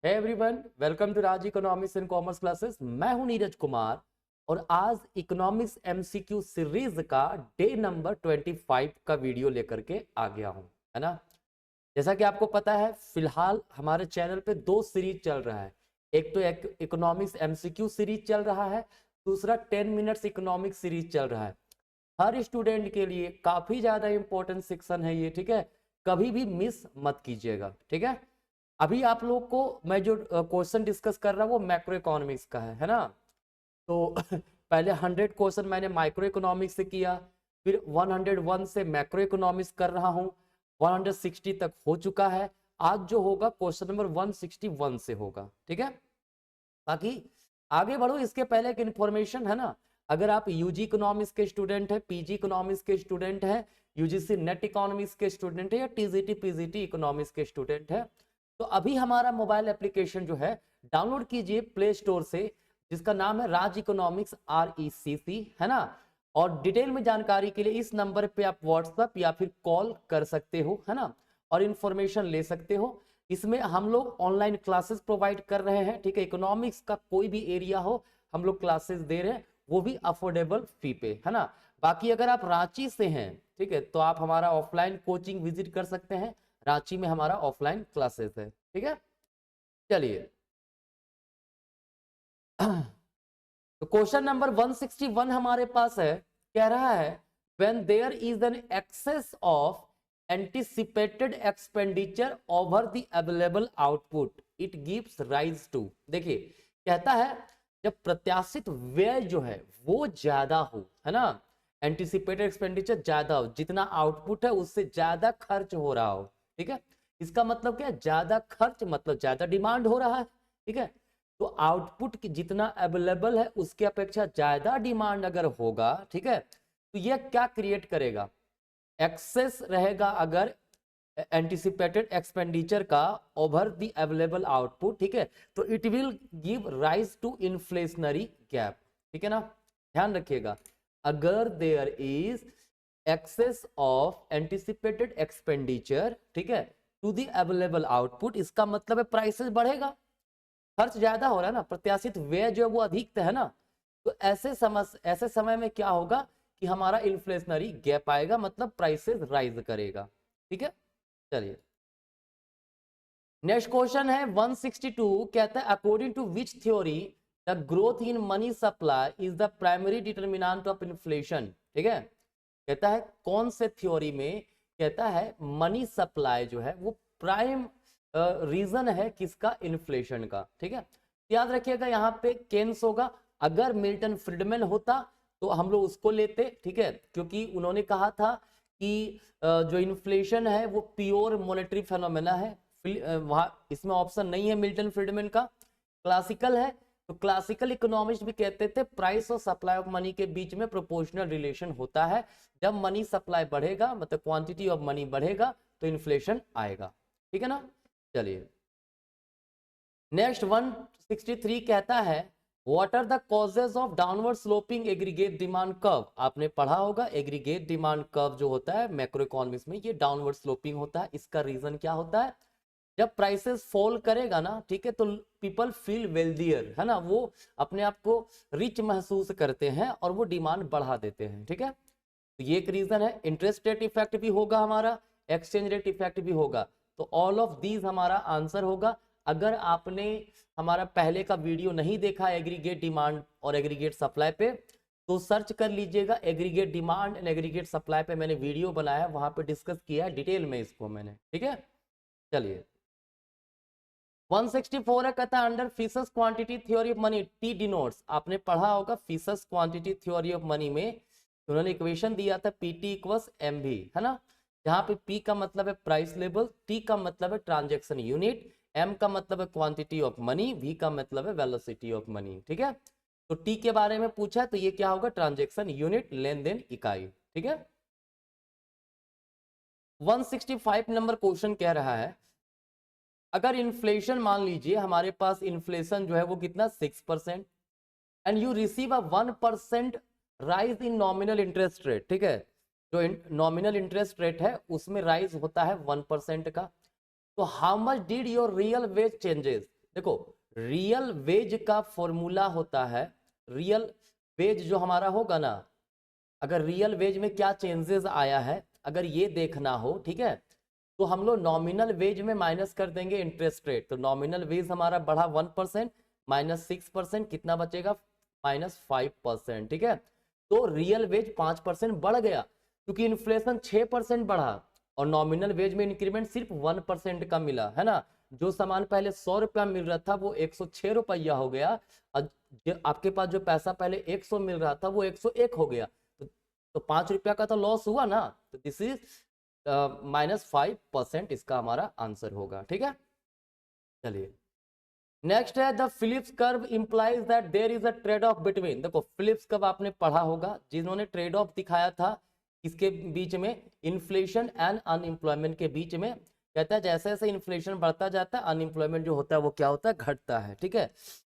Hey everyone, welcome to Raj economics and commerce classes. मैं हूं नीरज कुमार और आज इकोनॉमिक्स एमसीक्यू सीरीज का डे नंबर 25 का वीडियो लेकर के आ गया हूं, है ना। जैसा कि आपको पता है, फिलहाल हमारे चैनल पे दो सीरीज चल रहा है। एक तो इकोनॉमिक्स एमसीक्यू सीरीज चल रहा है, दूसरा 10 मिनट्स इकोनॉमिक्स सीरीज चल रहा है। हर स्टूडेंट के लिए काफी ज्यादा इंपॉर्टेंट सेक्शन है ये, ठीक है। कभी भी मिस मत कीजिएगा, ठीक है। अभी आप लोग को मैं जो क्वेश्चन डिस्कस कर रहा हूँ वो मैक्रो इकोनॉमिक्स का है ना। तो पहले 100 क्वेश्चन मैंने माइक्रो इकोनॉमिक्स से किया, फिर 101 से मैक्रो इकोनॉमिक्स कर रहा हूँ, 160 तक हो चुका है। आज जो होगा क्वेश्चन नंबर 161 से होगा, ठीक है। बाकी आगे बढ़ो इसके पहले एक इन्फॉर्मेशन है ना। अगर आप यूजी इकोनॉमिक्स के स्टूडेंट है, पीजी इकोनॉमिक्स के स्टूडेंट है, यूजीसी नेट इकोनॉमिक्स के स्टूडेंट है या टीजीटी पीजीटी इकोनॉमिक्स के स्टूडेंट है, तो अभी हमारा मोबाइल एप्लीकेशन जो है डाउनलोड कीजिए प्ले स्टोर से, जिसका नाम है राज इकोनॉमिक्स RECC, है ना। और डिटेल में जानकारी के लिए इस नंबर पे आप व्हाट्सएप या फिर कॉल कर सकते हो, है ना, और इंफॉर्मेशन ले सकते हो। इसमें हम लोग ऑनलाइन क्लासेस प्रोवाइड कर रहे हैं, ठीक है। इकोनॉमिक्स का कोई भी एरिया हो, हम लोग क्लासेस दे रहे हैं, वो भी अफोर्डेबल फी पे, है ना। बाकी अगर आप रांची से हैं, ठीक है, तो आप हमारा ऑफलाइन कोचिंग विजिट कर सकते हैं। रांची में हमारा ऑफलाइन क्लासेस है, ठीक है। चलिए तो क्वेश्चन नंबर 161 हमारे पास है, कह रहा है when there is an excess of anticipated expenditure over the available output it gives rise to। देखिए कहता है जब प्रत्याशित व्यय जो है वो ज्यादा हो, है ना, एंटिसिपेटेड एक्सपेंडिचर ज्यादा हो, जितना आउटपुट है उससे ज्यादा खर्च हो रहा हो, ठीक है। इसका मतलब क्या है, ज्यादा खर्च मतलब ज्यादा डिमांड हो रहा है, ठीक है। तो आउटपुट की जितना अवेलेबल है उसके अपेक्षा ज्यादा डिमांड अगर होगा, ठीक है, तो यह क्या क्रिएट करेगा, एक्सेस रहेगा अगर एंटिसिपेटेड एक्सपेंडिचर का ओवर द अवेलेबल आउटपुट, ठीक है, तो it will give rise to inflationary gap, ठीक है ना। ध्यान रखिएगा, अगर there is excess of anticipated expenditure, ठीक है, टू द अवेलेबल आउटपुट, इसका मतलब है प्राइसेस बढ़ेगा, खर्च ज्यादा हो रहा है ना, प्रत्याशित व्यय जो है वो अधिक है ना। तो ऐसे समय में क्या होगा कि हमारा इन्फ्लेशनरी गैप आएगा, मतलब प्राइसेस राइज करेगा, ठीक है। चलिए नेक्स्ट क्वेश्चन है 162, कहता है according to which theory the growth in money supply is the primary determinant of inflation, ठीक है। कहता है कौन से थ्योरी में, कहता है मनी सप्लाई जो है वो प्राइम रीजन है किसका, इन्फ्लेशन का, ठीक है। याद रखिएगा यहाँ पे केन्स होगा, अगर मिल्टन फ्रीडमैन होता तो हम लोग उसको लेते, ठीक है, क्योंकि उन्होंने कहा था कि जो इन्फ्लेशन है वो प्योर मॉनेटरी फेनोमेना है। वहां इसमें ऑप्शन नहीं है मिल्टन फ्रीडमैन का, क्लासिकल है। तो क्लासिकल इकोनॉमिस्ट भी कहते थे प्राइस और सप्लाई ऑफ मनी के बीच में प्रोपोर्शनल रिलेशन होता है, जब मनी सप्लाई बढ़ेगा मतलब क्वांटिटी ऑफ मनी बढ़ेगा तो इन्फ्लेशन आएगा, ठीक है ना। चलिए नेक्स्ट 163 कहता है what are the causes of downward sloping aggregate demand curve. आपने पढ़ा होगा एग्रीगेट डिमांड कर्व जो होता है मैक्रो इकोनॉमिक्स में, ये डाउनवर्ड स्लोपिंग होता है। इसका रीजन क्या होता है, जब प्राइसेस फॉल करेगा ना, ठीक है, तो पीपल फील वेल्दियर, है ना, वो अपने आप को रिच महसूस करते हैं और वो डिमांड बढ़ा देते हैं, ठीक है। तो ये एक रीजन है। इंटरेस्ट रेट इफेक्ट भी होगा हमारा, एक्सचेंज रेट इफेक्ट भी होगा, तो ऑल ऑफ दीज हमारा आंसर होगा। अगर आपने हमारा पहले का वीडियो नहीं देखा एग्रीगेट डिमांड और एग्रीगेट सप्लाई पे, तो सर्च कर लीजिएगा aggregate demand and aggregate supply पे, मैंने वीडियो बनाया, वहां पे डिस्कस किया है डिटेल में इसको मैंने, ठीक है। चलिए 164 है, कहता है under Fisher's quantity theory of money T denotes. आपने पढ़ा होगा Fisher's quantity theory of money में उन्होंने इक्वेशन दिया था PT इक्वल्स MV, है ना, जहां पे P का मतलब है प्राइस लेवल, T का मतलब है ट्रांजैक्शन यूनिट, M का मतलब है क्वांटिटी ऑफ मनी, V का मतलब है वेलोसिटी ऑफ मनी, ठीक है। तो T के बारे में पूछा है तो ये क्या होगा, ट्रांजैक्शन यूनिट, लेन देन इकाई, ठीक है। 165 नंबर क्वेश्चन कह रहा है अगर इन्फ्लेशन मान लीजिए हमारे पास इन्फ्लेशन जो है वो कितना 6% and you receive a 1% rise in nominal interest rate, ठीक है, जो नॉमिनल इंटरेस्ट रेट है उसमें राइज होता है 1% का, तो how much did your real veg changes. देखो रियल वेज का फॉर्मूला होता है, रियल वेज जो हमारा होगा ना, अगर रियल वेज में क्या चेंजेस आया है अगर ये देखना हो, ठीक है, तो हम लोग नॉमिनल वेज में माइनस कर देंगे इंटरेस्ट रेट। तो नॉमिनल वेज हमारा बढ़ा 1% माइनस 6%, कितना बचेगा माइनस 5%, ठीक है। तो रियल वेज 5% बढ़ गया क्योंकि इन्फ्लेशन 6% बढ़ा और नॉमिनल वेज में इंक्रीमेंट सिर्फ 1% का मिला, है ना। जो सामान पहले 100 रुपया मिल रहा था वो 106 रुपया हो गया, और आपके पास जो पैसा पहले 100 मिल रहा था वो 101 हो गया, तो 5 रुपया का तो लॉस हुआ ना। तो दिस इज -5% इसका हमारा आंसर होगा, ठीक है। चलिए नेक्स्ट है the Phillips curve implies that there is a trade off between. देखो फिलिप्स कर्व आपने पढ़ा होगा, जिन्होंने ट्रेड ऑफ दिखाया था किसके बीच में, इन्फ्लेशन एंड अनएम्प्लॉयमेंट के बीच में। कहता है जैसे जैसे इन्फ्लेशन बढ़ता जाता है अनएम्प्लॉयमेंट जो होता है वो क्या होता है, घटता है, ठीक है।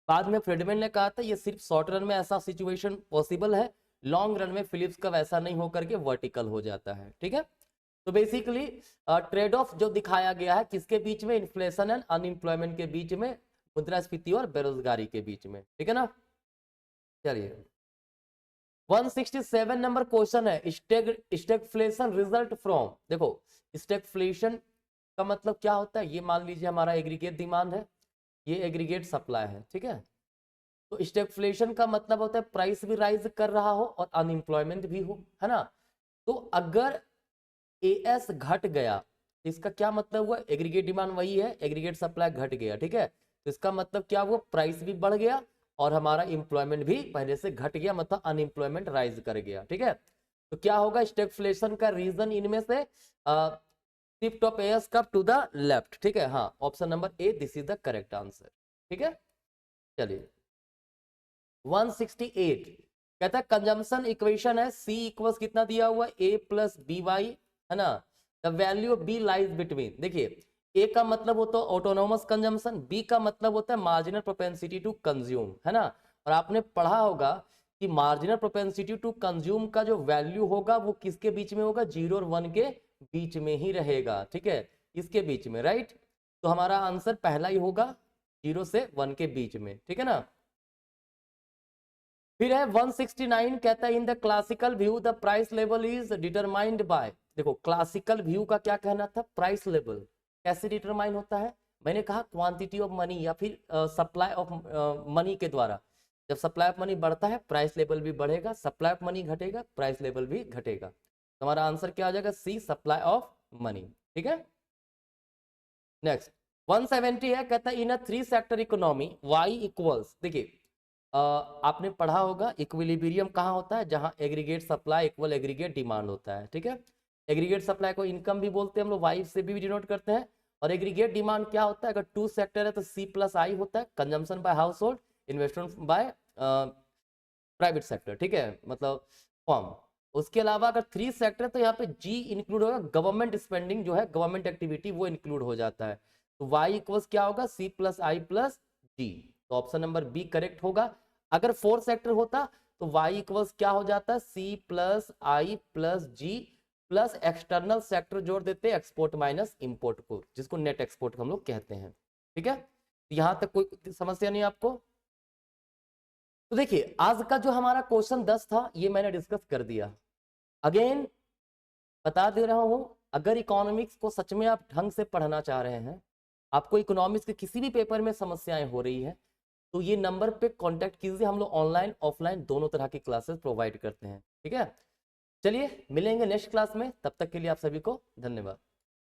बाद में फ्रीडमैन ने कहा था ये सिर्फ शॉर्ट रन में ऐसा सिचुएशन पॉसिबल है, लॉन्ग रन में फिलिप्स कर्व ऐसा नहीं होकर के वर्टिकल हो जाता है, ठीक है। तो बेसिकली ट्रेड ऑफ जो दिखाया गया है किसके बीच में, इन्फ्लेशन एंड अनएम्प्लॉयमेंट के बीच में, मुद्रास्फीति और बेरोजगारी के बीच में, ठीक है ना। चलिए 167 नंबर क्वेश्चन है स्टैगफ्लेशन रिजल्ट फ्रॉम। देखो स्टैगफ्लेशन का मतलब क्या होता है, ये मान लीजिए हमारा एग्रीगेट डिमांड है, ये एग्रीगेट सप्लाई है, ठीक है। तो स्टैगफ्लेशन का मतलब होता है प्राइस भी राइज कर रहा हो और अनएम्प्लॉयमेंट भी हो, है ना। तो अगर एएस घट गया इसका क्या मतलब हुआ, एग्रीगेट डिमांड वही है, एग्रीगेट सप्लाई घट गया, ठीक है। तो इसका मतलब क्या हुआ, प्राइस भी बढ़ गया और हमारा एम्प्लॉयमेंट भी पहले से घट गया, मतलब अनएम्प्लॉयमेंट राइज कर गया, ठीक है। तो क्या होगा स्टैगफ्लेशन का रीजन इनमें से शिफ्ट ऑफ एएस कब टू द लेफ्ट, ठीक है। हाँ option number A this is the correct answer, ठीक है। चलिए 168 कहता है कंजम्पशन इक्वेशन है सी इक्वल्स कितना दिया हुआ ए प्लस बी वाई, है ना। The value of B lies between, देखिए ए का मतलब होता है ऑटोनोमस कंजम्पशन, बी का मतलब होता है मार्जिनल प्रोपेंसिटी टू कंज्यूम, है ना। और आपने पढ़ा होगा कि मार्जिनल प्रोपेंसिटी टू कंज्यूम का जो वैल्यू होगा वो किसके बीच में होगा, 0 और 1 के बीच में ही रहेगा, ठीक है, इसके बीच में, राइट। तो हमारा आंसर पहला ही होगा 0 से 1 के बीच में, ठीक है ना। फिर है 169 कहता है in the classical view the price level is determined by. देखो क्लासिकल व्यू का क्या कहना था, प्राइस लेवल कैसे डिटरमाइन होता है, मैंने कहा क्वांटिटी ऑफ मनी या फिर सप्लाई ऑफ मनी के द्वारा। जब सप्लाई ऑफ मनी बढ़ता है प्राइस लेवल भी बढ़ेगा, सप्लाई ऑफ मनी घटेगा प्राइस लेवल भी घटेगा। तो हमारा आंसर क्या हो जाएगा, सी सप्लाई ऑफ मनी, ठीक है। नेक्स्ट 170 है कहता है इन अ 3 सेक्टर इकोनॉमी वाई इक्वल्स। देखिए आपने पढ़ा होगा इक्विलिब्रियम कहाँ होता है, जहां aggregate supply equal aggregate demand होता है, ठीक है। एग्रीगेट सप्लाई को इनकम भी बोलते हैं हम लोग, वाई से भी डिनोट करते हैं। और एग्रीगेट डिमांड क्या होता है, अगर 2 सेक्टर है तो सी प्लस आई होता है, consumption by household, investment by private sector, ठीक है, मतलब फॉर्म। उसके अलावा अगर 3 सेक्टर है तो यहाँ पे जी इंक्लूड होगा, गवर्नमेंट स्पेंडिंग जो है गवर्नमेंट एक्टिविटी वो इंक्लूड हो जाता है। तो वाई इक्वल्स क्या होगा, सी प्लस आई प्लस जी। तो ऑप्शन नंबर बी करेक्ट होगा। अगर 4 सेक्टर होता तो y इक्वल्स क्या हो जाता है, सी प्लस आई प्लस जी प्लस एक्सटर्नल सेक्टर जोड़ देते एक्सपोर्ट माइनस इंपोर्ट को, जिसको नेट एक्सपोर्ट हम लोग कहते हैं, ठीक है। यहां तक कोई समस्या नहीं आपको। तो देखिए आज का जो हमारा क्वेश्चन 10 था ये मैंने डिस्कस कर दिया। अगेन बता दे रहा हूं, अगर इकोनॉमिक्स को सच में आप ढंग से पढ़ना चाह रहे हैं, आपको इकोनॉमिक्स के किसी भी पेपर में समस्याएं हो रही है, तो ये नंबर पे कांटेक्ट कीजिए, हम लोग ऑनलाइन ऑफलाइन दोनों तरह की क्लासेस प्रोवाइड करते हैं, ठीक है। चलिए मिलेंगे नेक्स्ट क्लास में, तब तक के लिए आप सभी को धन्यवाद।